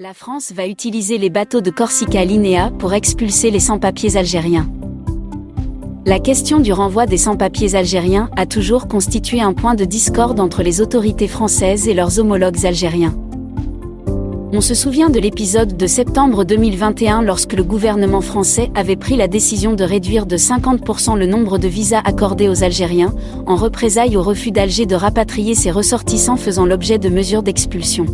La France va utiliser les bateaux de Corsica Linea pour expulser les sans-papiers algériens. La question du renvoi des sans-papiers algériens a toujours constitué un point de discorde entre les autorités françaises et leurs homologues algériens. On se souvient de l'épisode de septembre 2021 lorsque le gouvernement français avait pris la décision de réduire de 50% le nombre de visas accordés aux Algériens, en représailles au refus d'Alger de rapatrier ses ressortissants faisant l'objet de mesures d'expulsion.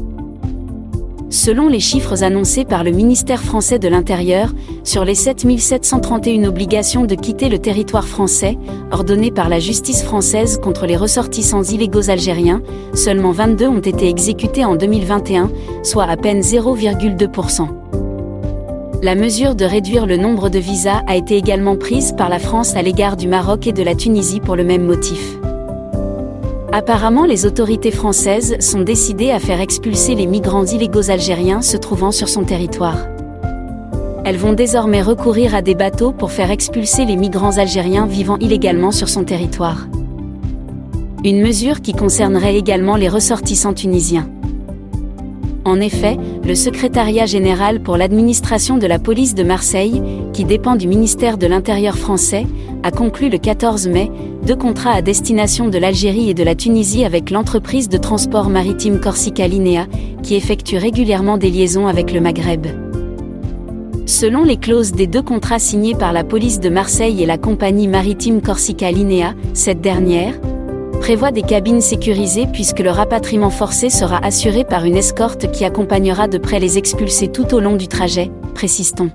Selon les chiffres annoncés par le ministère français de l'Intérieur, sur les 7731 obligations de quitter le territoire français, ordonnées par la justice française contre les ressortissants illégaux algériens, seulement 22 ont été exécutées en 2021, soit à peine 0,2%. La mesure de réduire le nombre de visas a été également prise par la France à l'égard du Maroc et de la Tunisie pour le même motif. Apparemment, les autorités françaises sont décidées à faire expulser les migrants illégaux algériens se trouvant sur son territoire. Elles vont désormais recourir à des bateaux pour faire expulser les migrants algériens vivant illégalement sur son territoire. Une mesure qui concernerait également les ressortissants tunisiens. En effet, le Secrétariat général pour l'administration de la police de Marseille, qui dépend du ministère de l'Intérieur français, a conclu le 14 mai 2 contrats à destination de l'Algérie et de la Tunisie avec l'entreprise de transport maritime Corsica Linea, qui effectue régulièrement des liaisons avec le Maghreb. Selon les clauses des 2 contrats signés par la police de Marseille et la compagnie maritime Corsica Linea, cette dernière prévoit des cabines sécurisées puisque le rapatriement forcé sera assuré par une escorte qui accompagnera de près les expulsés tout au long du trajet, précise-t-on.